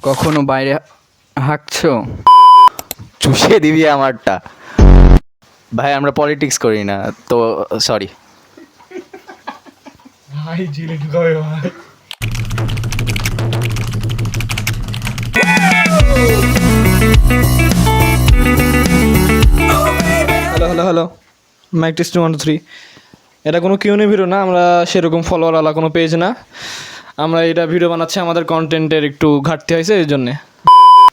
কখনো বাইরে হাঁকছো? চুষে দিবি আমারটা। ভাই আমরা পলিটিক্স করি না তো, সরি। ভাই জেলে ঢুকাবে ভাই। Hello hello hello, mic test 1 2 3। এটা কোনো কিউএনএ ভিডিও না, আমরা সেরকম ফলোয়ারওয়ালা কোনো পেজ না। আমরা এটা ভিডিও বানাচ্ছি, আমাদের কন্টেন্টের একটু ঘাটতি হয়েছে এই জন্যে।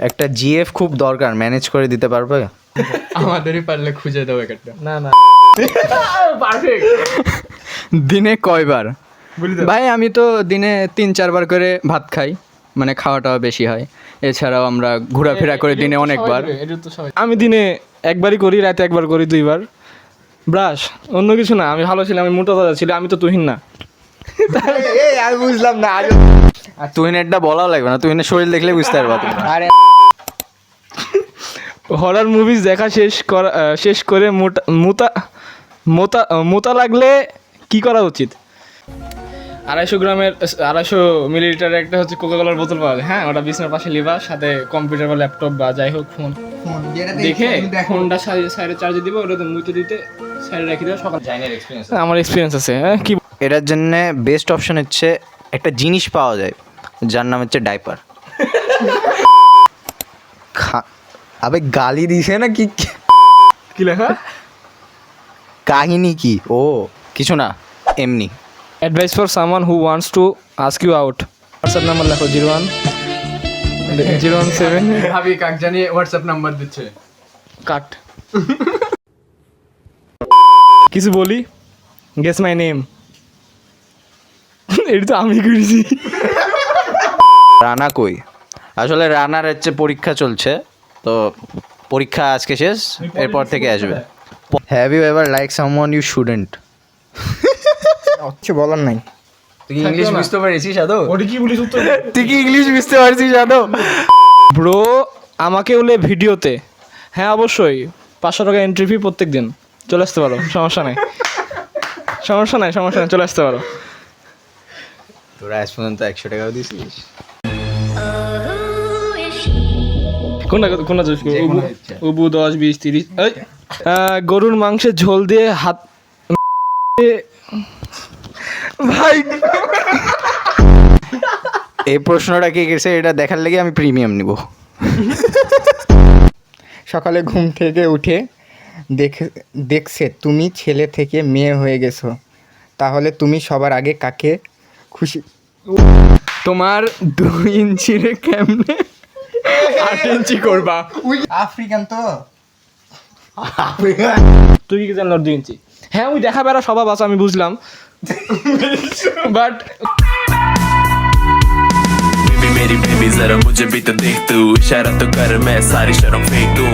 একটা জিএফ খুব দরকার, ম্যানেজ করে দিতে পারবে? আমাদেরই পারলে খুঁজে দেবো একটা। না না দিনে কয়বার? ভাই আমি তো দিনে 3-4 বার করে ভাত খাই, মানে খাওয়াটাও বেশি হয়। এছাড়াও আমরা ঘোরাফেরা করে দিনে অনেকবার। আমি দিনে একবারই করি, রাতে একবার করি, 2বার। ব্রাশ, অন্য কিছু না। আমি ভালো ছিলাম, আমি মোটা তাজা ছিল, আমি তো তুহিন না। আমি বুঝলাম না। তুহিনেরটা বলাও লাগবে না, তুহিনের শরীর দেখলে বুঝতে পারবা তুমি। আরে হরর মুভিজ দেখা শেষ করে মোটা লাগলে কি করা উচিত? 250 মিলিলিটারের একটা হচ্ছে কোকাকোলার বোতল পাওয়া যায়, হ্যাঁ, ওটা বিছানার পাশে লিবা, সাথে কম্পিউটার বা ল্যাপটপ বা যাই হোক ফোন দেখে ফোনটা সাইডে চার্জে দিবা, ওটা মুইতে দিতে সাইডে রেখে দেওয়া। সকাল আমার এক্সপিরিয়েন্স আছে। হ্যাঁ, কি এটার জন্য বেস্ট অপশন হচ্ছে একটা জিনিস পাওয়া যায় যার নাম হচ্ছে ডাইপার। আবে গালি দিছে না কি? কি লেখা? কাহিনী কি? ও কিছু না, এমনি। Advice for someone who wants to ask you out. WhatsApp number লেখো 01017। ভাবি কাক জানিয়ে হোয়াটসঅ্যাপ নাম্বার দিচ্ছে। কাট। কিছু বলি? Guess my name. এটা তো আমি করেছি। রানা কই? আসলে রানার হচ্ছে পরীক্ষা চলছে, তো পরীক্ষা আজকে শেষ, এরপর থেকে আসবে। Have you ever like someone you shouldn't? কিছু বলার নাই। তুই কি ইংলিশ বুঝতে পারছিস আদৌ? ওটা কি বলিস উত্তর? তুই কি ইংলিশ বুঝতে পারছিস আদৌ? ব্রো আমাকে বলে ভিডিওতে, হ্যাঁ অবশ্যই 500 টাকা এন্ট্রি ফি প্রত্যেক দিন। চলে আসতে পারো, সমস্যা নাই, চলে আসতে পারো। তোরা আজ পর্যন্ত 100 টাকাও দিছিস? কোনটা উবু 10 20 30। গরুর মাংসের ঝোল দিয়ে হাত ভাই। এই প্রশ্নটা কে গেছে এটা দেখার লেগে আমি প্রিমিয়াম নিব। সকালে ঘুম থেকে উঠে দেখছে তুমি ছেলে থেকে মেয়ে হয়ে গেছো, তাহলে তুমি সবার আগে কাকে খুশি? তোমার 2 ইঞ্চির কেমনে 8 ইঞ্চি করবা? আফ্রিকান তো। তুই কি জানলো 2 ইঞ্চি? হ্যাঁ, ওই দেখা বেড়া স্বভাব আছে, আমি বুঝলাম, বাট मेरी बेबी जरा मुझे भी तो देख तू, इशारा तो कर मैं सारी शर्म फेंक दूं।